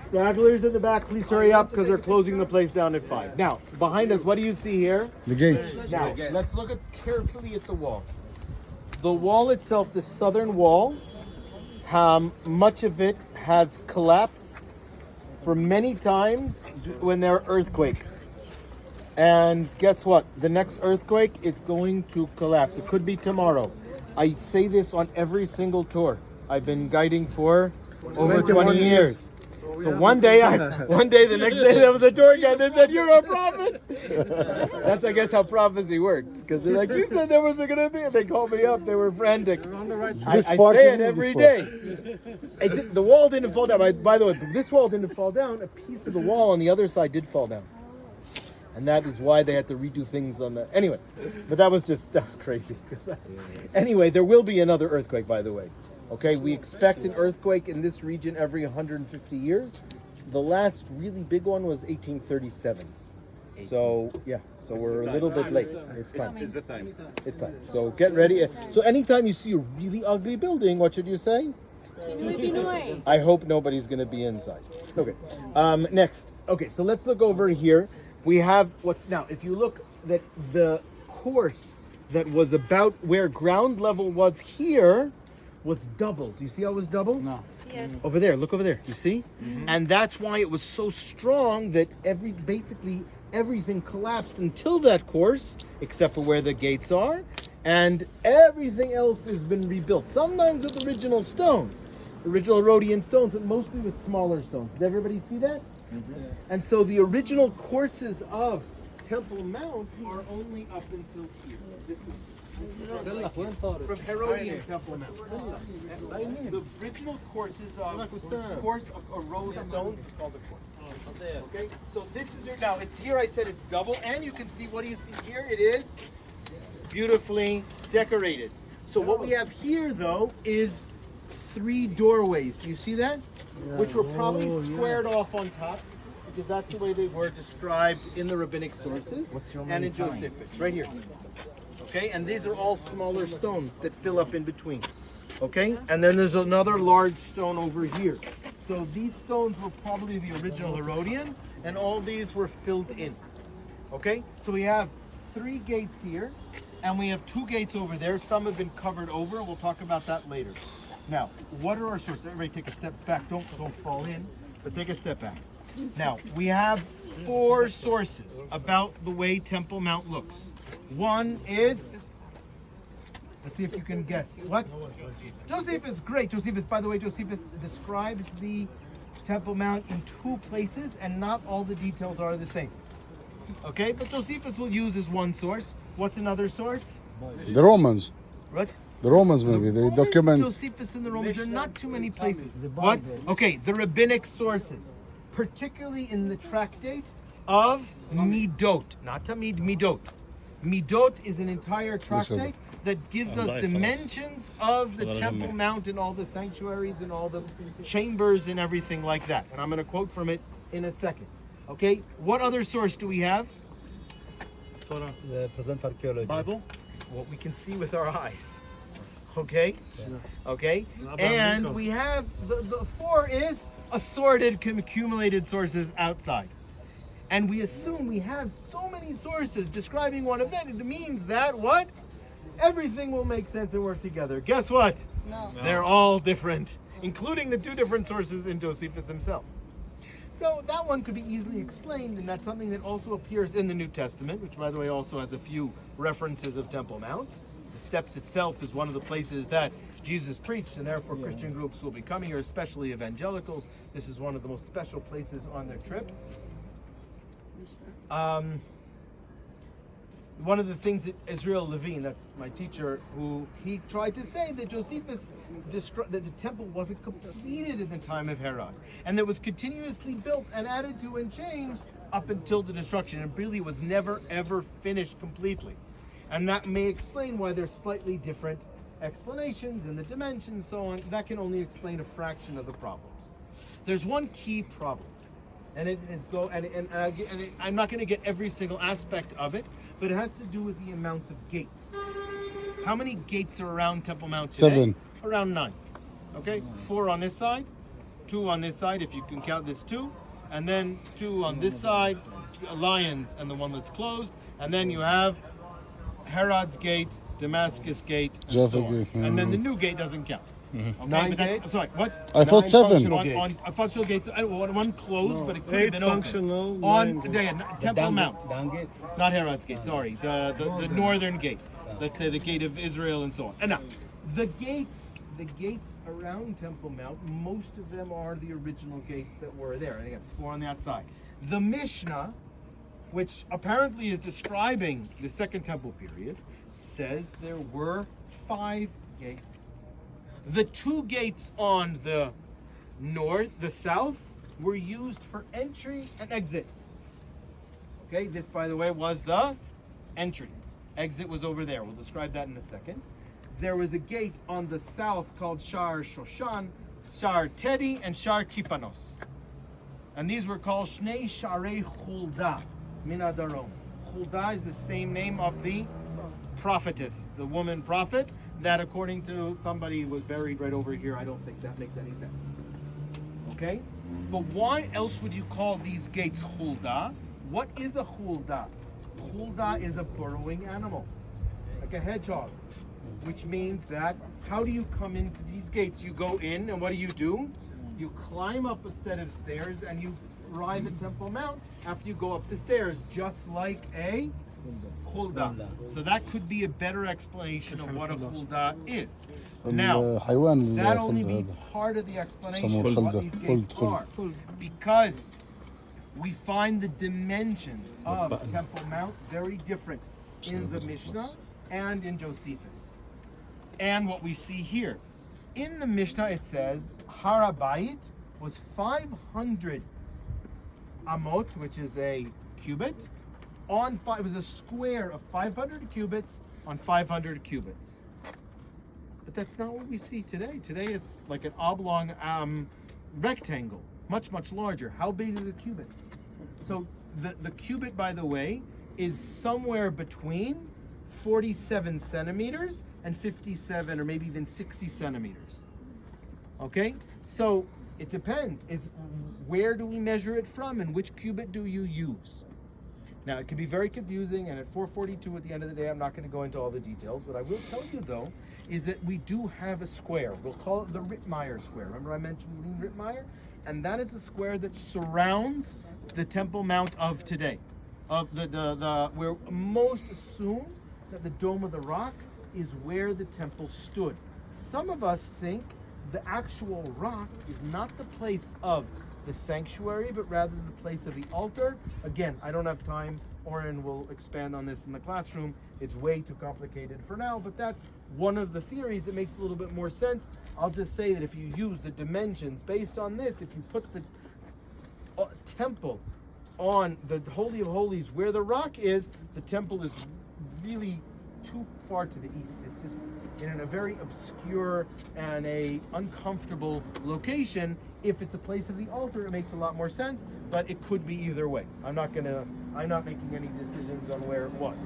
Stragglers in the back, please hurry up because they're closing the place down at 5. Now, behind us, what do you see here? The gates. Now, let's look carefully at the wall. The wall itself, the southern wall, much of it has collapsed for many times when there are earthquakes. And guess what? The next earthquake, it's going to collapse. It could be tomorrow. I say this on every single tour. I've been guiding for over 20 years. So one day, the next day there was a tour guide that said, "You're a prophet." That's, I guess, how prophecy works. Because they're like, "You said there was going to be." They called me up. They were frantic. I say it every day. The wall didn't fall down. By the way, this wall didn't fall down. A piece of the wall on the other side did fall down. And that is why they had to redo things on the... Anyway, but that was crazy. Anyway, there will be another earthquake, by the way. Okay, we expect an earthquake in this region every 150 years. The last really big one was 1837. So, yeah, so we're a little bit late. It's time. It's time. So get ready. So anytime you see a really ugly building, what should you say? I hope nobody's going to be inside. Okay, next. Okay, so let's look over here. We have if you look at the course that was about where ground level was here, was doubled. Do you see how it was doubled? No. Yes. Over there, look over there. You see? Mm-hmm. And that's why it was so strong that basically everything collapsed until that course, except for where the gates are, and everything else has been rebuilt. Sometimes with original stones, original Rhodian stones, but mostly with smaller stones. Did everybody see that? Mm-hmm. And so the original courses of Temple Mount are only up until here. This is from Herodian Temple Mount. The original courses of a row of stones is called the course. Okay, so this is now. It's here. I said it's double, and you can see. What do you see here? It is beautifully decorated. So what we have here, though, is 3 doorways. Do you see that? Yeah. Which were probably squared off on top, because that's the way they were described in the rabbinic sources and in Josephus, right here. Okay, and these are all smaller stones that fill up in between. Okay, and then there's another large stone over here. So these stones were probably the original Herodian, and all these were filled in. Okay, so we have 3 gates here, and we have 2 gates over there. Some have been covered over. We'll talk about that later. Now, what are our sources? Everybody take a step back. Don't fall in, but take a step back. Now, we have 4 sources about the way Temple Mount looks. One is, let's see if you can guess. What? Josephus, great. Josephus, by the way, Josephus describes the Temple Mount in 2 places, and not all the details are the same. Okay, but Josephus will use as one source. What's another source? The Romans. What? The Romans, maybe. They document. Josephus and the Romans are not too many places. What? Okay, the rabbinic sources, particularly in the tractate of Midot, not Tamid, Midot. Midot is an entire tractate that gives us dimensions of the Temple Mount and all the sanctuaries and all the chambers and everything like that. And I'm going to quote from it in a second. Okay, what other source do we have? Torah, the present archaeology. Bible? What we can see with our eyes. Okay? Okay? And we have, the 4 is assorted, accumulated sources outside. And we assume we have so many sources describing one event. It means that what? Everything will make sense and work together. Guess what? No. They're all different, including the 2 different sources in Josephus himself. So that one could be easily explained, and that's something that also appears in the New Testament, which, by the way, also has a few references of Temple Mount. The steps itself is one of the places that Jesus preached, and therefore Christian groups will be coming here, especially evangelicals. This is one of the most special places on their trip. One of the things that Israel Levine, that's my teacher, he tried to say that Josephus that the temple wasn't completed in the time of Herod, and that was continuously built and added to and changed up until the destruction, and really was never ever finished completely. And that may explain why there's slightly different explanations and the dimensions, so on. That can only explain a fraction of the problems. There's one key problem. And it is I'm not going to get every single aspect of it, but it has to do with the amounts of gates. How many gates are around Temple Mount today? 7. Around 9. Okay, 4 on this side, 2 on this side, if you can count this 2, and then 2 on this side, lions, and the one that's closed, and then you have Herod's gate, Damascus gate, and Jaffa so on. gate, And then yeah. the new gate doesn't count. Okay, 9 but that- gates? sorry, what? I thought 7. functional gates. On functional gates, one closed, but it could have 8 been open. functional, 9 On gates. Temple Mount. Down gate. Not Herod's gate, sorry. The northern gate. Let's say the gate of Israel and so on. And now, the gates around Temple Mount, most of them are the original gates that were there. And again, 4 on the outside. The Mishnah, which apparently is describing the Second Temple period, says there were 5 gates. The 2 gates on the south, were used for entry and exit. Okay, this, by the way, was the entry. Exit was over there. We'll describe that in a second. There was a gate on the south called Shar Shoshan, Shar Tedi, and Shar Kipanos. And these were called Shnei Sharei Hulda, Mina Darom. Hulda is the same name of the prophetess, the woman prophet, that according to somebody was buried right over here. I don't think that makes any sense. Okay? But why else would you call these gates Hulda? What is a Hulda? Hulda is a burrowing animal, like a hedgehog, which means that how do you come into these gates? You go in, and what do? You climb up a set of stairs, and you arrive at Temple Mount after you go up the stairs, just like a Hulda. So that could be a better explanation of what a Hulda is. Now, الحيوان that اللي only خلده be هذا. part of the explanation Someone of what خلده. these gates خلد. are. Because we find the dimensions of Temple Mount very different in the Mishnah and in Josephus. And what we see here. In the Mishnah it says Harabayit was 500 amot, which is a cubit, it was a square of 500 cubits on 500 cubits. But that's not what we see today. Today it's like an oblong rectangle, much larger. How big is a cubit? So the cubit, by the way, is somewhere between 47 centimeters and 57 or maybe even 60 centimeters. Okay? So it depends. Where do we measure it from and which cubit do you use? Now, it can be very confusing, and at 4:42 at the end of the day, I'm not going to go into all the details. What I will tell you, though, is that we do have a square. We'll call it the Rittmeyer square. Remember I mentioned Lean Rittmeyer? And that is a square that surrounds the Temple Mount of today. Of where most assume that the Dome of the Rock is where the temple stood. Some of us think the actual rock is not the place of the sanctuary, but rather the place of the altar. Again, I don't have time. Oren will expand on this in the classroom. It's way too complicated for now, but that's one of the theories that makes a little bit more sense. I'll just say that if you use the dimensions based on this, if you put the temple on the Holy of Holies where the rock is, the temple is really too far to the east. It's just in a very obscure and a uncomfortable location. If it's a place of the altar, it makes a lot more sense, but it could be either way. I'm not making any decisions on where it was.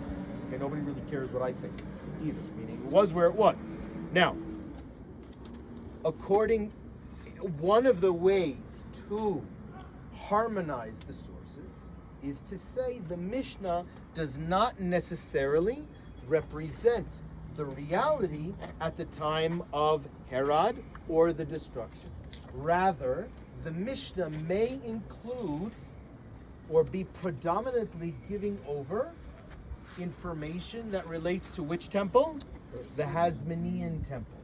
Okay, nobody really cares what I think either, meaning it was where it was. Now, one of the ways to harmonize the sources is to say the Mishnah does not necessarily represent the reality at the time of Herod or the destruction. Rather, the Mishnah may include or be predominantly giving over information that relates to which temple? The Hasmonean temple.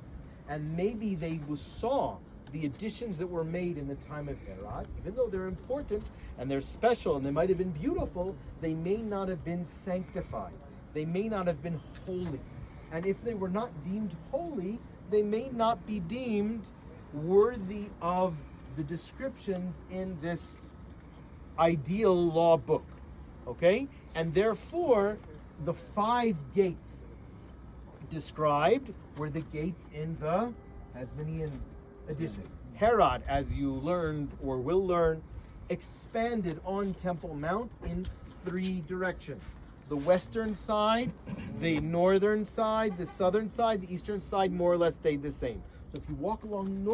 And maybe they saw the additions that were made in the time of Herod, even though they're important and they're special and they might have been beautiful, they may not have been sanctified. They may not have been holy. And if they were not deemed holy, they may not be deemed worthy of the descriptions in this ideal law book. Okay? And therefore, the 5 gates described were the gates in the Hasmonean edition. Herod, as you learned or will learn, expanded on Temple Mount in 3 directions. The western side, the northern side, the southern side, the eastern side more or less stayed the same. So if you walk along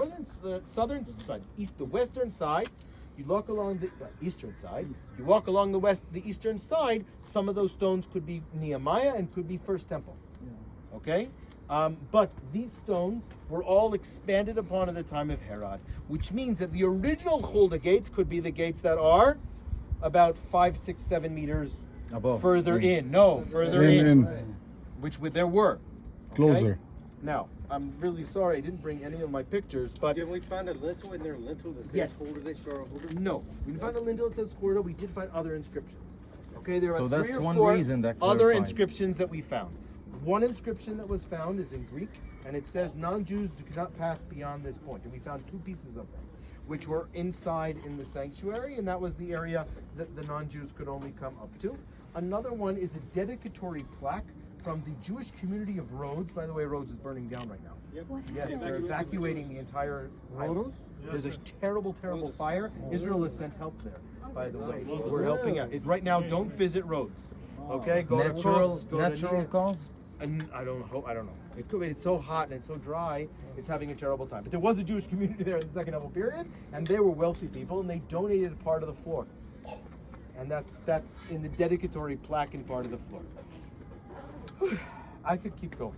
the southern side, the western side, you walk along the eastern side. You walk along the eastern side. Some of those stones could be Nehemiah and could be First Temple. Okay, but these stones were all expanded upon at the time of Herod, which means that the original Huldah gates could be the gates that are about 5, 6, 7 meters Above. further in. No, further in. Which there were. Okay? Closer. Now, I'm really sorry I didn't bring any of my pictures, but Did we find a lintel in there? Lintel that says Yes. Huldah, they show Huldah? no, we didn't find a lintel that says Huldah. We did find other inscriptions. Okay, there are So 3 that's or one 4 reason that other clarifies. inscriptions that we found. One inscription that was found is in Greek, and it says non-Jews do not pass beyond this point. And we found 2 pieces of them, which were inside in the sanctuary, and that was the area that the non-Jews could only come up to. Another one is a dedicatory plaque from the Jewish community of Rhodes. By the way, Rhodes is burning down right now. Yes, they're evacuating the entire island. There's a terrible, terrible fire. Israel has sent help there, by the way. We're helping out. Right now, don't visit Rhodes. Okay, go to Kos, go to Natural Nia. cause? And I don't know. It could be, it's so hot and it's so dry, it's having a terrible time. But there was a Jewish community there in the Second Temple period, and they were wealthy people, and they donated a part of the floor. And that's in the dedicatory plaque in part of the floor. I could keep going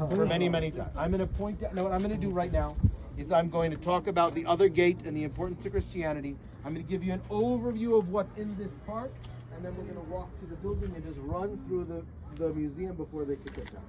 for many, many times. I'm going to point out, what I'm going to do right now is I'm going to talk about the other gate and the importance of Christianity. I'm going to give you an overview of what's in this part, and then we're going to walk to the building and just run through the museum before they kick us out.